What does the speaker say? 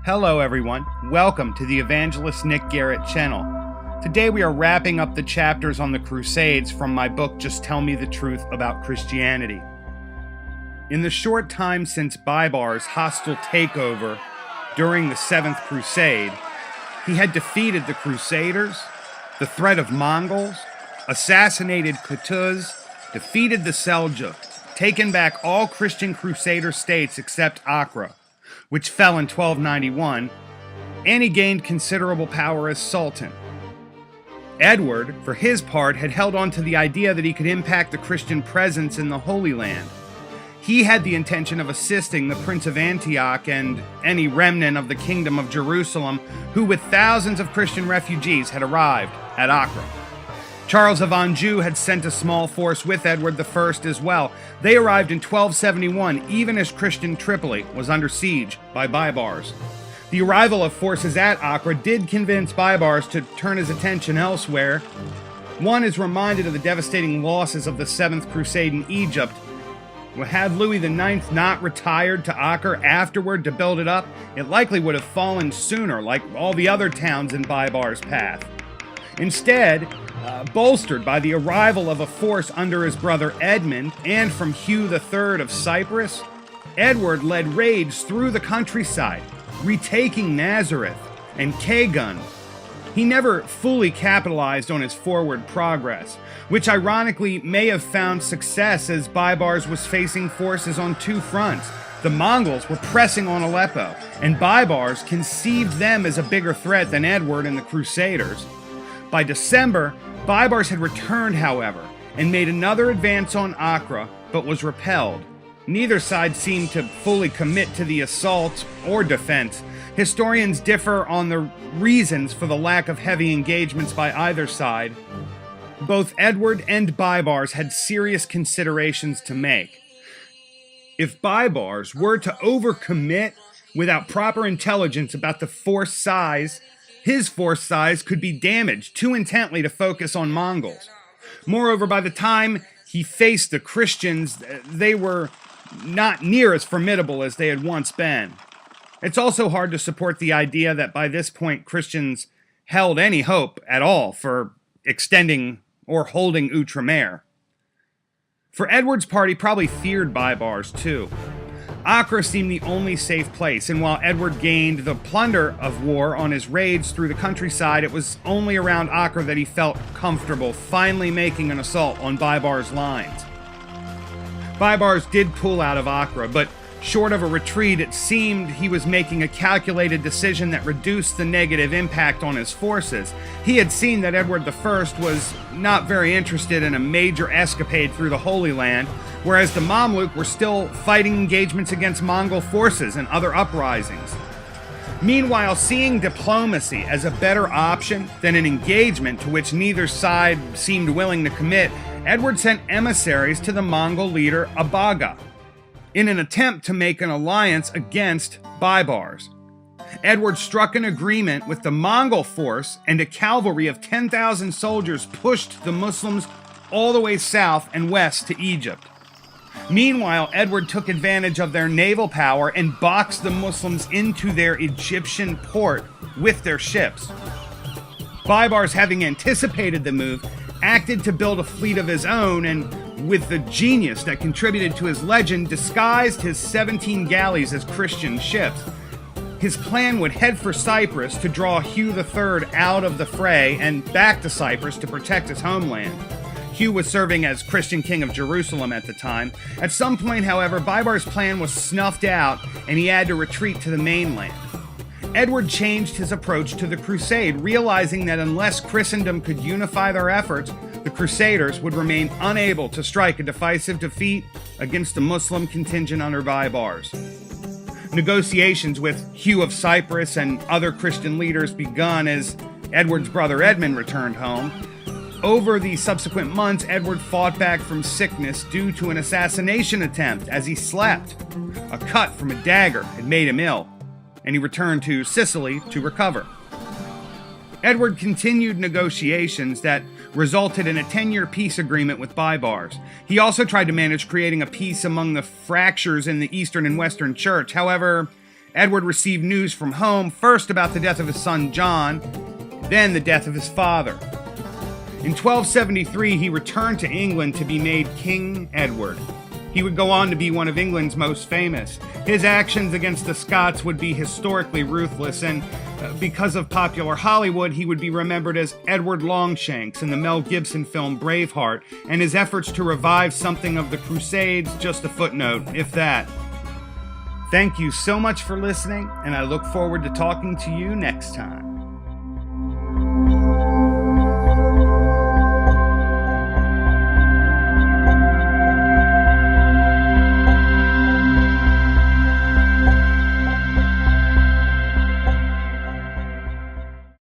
Hello everyone, welcome to the Evangelist Nick Garrett channel. Today we are wrapping up the chapters on the Crusades from my book Just Tell Me the Truth About Christianity. In the short time since Babar's hostile takeover during the Seventh Crusade, he had defeated the Crusaders, the threat of Mongols, assassinated Qutuz, defeated the Seljuk, taken back all Christian Crusader states except Accra, which fell in 1291, and he gained considerable power as Sultan. Edward, for his part, had held on to the idea that he could impact the Christian presence in the Holy Land. He had the intention of assisting the Prince of Antioch and any remnant of the Kingdom of Jerusalem who, with thousands of Christian refugees, had arrived at Accra. Charles of Anjou had sent a small force with Edward I as well. They arrived in 1271, even as Christian Tripoli was under siege by Baibars. The arrival of forces at Accra did convince Baibars to turn his attention elsewhere. One is reminded of the devastating losses of the Seventh Crusade in Egypt. Had Louis IX not retired to Accra afterward to build it up, it likely would have fallen sooner, like all the other towns in Baibars' path. Instead, bolstered by the arrival of a force under his brother Edmund and from Hugh III of Cyprus, Edward led raids through the countryside, retaking Nazareth and Kagun. He never fully capitalized on his forward progress, which ironically may have found success as Baibars was facing forces on two fronts. The Mongols were pressing on Aleppo, and Baibars conceived them as a bigger threat than Edward and the Crusaders. By December, Baibars had returned, however, and made another advance on Accra, but was repelled. Neither side seemed to fully commit to the assault or defense. Historians differ on the reasons for the lack of heavy engagements by either side. Both Edward and Baibars had serious considerations to make. If Baibars were to overcommit without proper intelligence about the force size, his force size could be damaged too intently to focus on Mongols. Moreover, by the time he faced the Christians, they were not near as formidable as they had once been. It's also hard to support the idea that by this point Christians held any hope at all for extending or holding Outremer. For Edward's part, he probably feared Baibars too. Accra seemed the only safe place, and while Edward gained the plunder of war on his raids through the countryside, it was only around Accra that he felt comfortable finally making an assault on Baibars' lines. Baibars did pull out of Accra, but short of a retreat, it seemed he was making a calculated decision that reduced the negative impact on his forces. He had seen that Edward I was not very interested in a major escapade through the Holy Land, whereas the Mamluk were still fighting engagements against Mongol forces and other uprisings. Meanwhile, seeing diplomacy as a better option than an engagement to which neither side seemed willing to commit, Edward sent emissaries to the Mongol leader Abaga in an attempt to make an alliance against Baibars. Edward struck an agreement with the Mongol force, and a cavalry of 10,000 soldiers pushed the Muslims all the way south and west to Egypt. Meanwhile, Edward took advantage of their naval power and boxed the Muslims into their Egyptian port with their ships. Baibars, having anticipated the move, acted to build a fleet of his own, and with the genius that contributed to his legend, disguised his 17 galleys as Christian ships. His plan would head for Cyprus to draw Hugh III out of the fray and back to Cyprus to protect his homeland. Hugh was serving as Christian king of Jerusalem at the time. At some point, however, Baibars' plan was snuffed out and he had to retreat to the mainland. Edward changed his approach to the crusade, realizing that unless Christendom could unify their efforts, the Crusaders would remain unable to strike a decisive defeat against the Muslim contingent under Baibars. Negotiations with Hugh of Cyprus and other Christian leaders begun as Edward's brother Edmund returned home. Over the subsequent months, Edward fought back from sickness due to an assassination attempt as he slept. A cut from a dagger had made him ill, and he returned to Sicily to recover. Edward continued negotiations that resulted in a 10-year peace agreement with Baibars. He also tried to manage creating a peace among the fractures in the Eastern and Western Church. However, Edward received news from home, first about the death of his son John, then the death of his father. In 1273, he returned to England to be made King Edward. He would go on to be one of England's most famous. His actions against the Scots would be historically ruthless, and because of popular Hollywood, he would be remembered as Edward Longshanks in the Mel Gibson film Braveheart, and his efforts to revive something of the Crusades, just a footnote, if that. Thank you so much for listening, and I look forward to talking to you next time.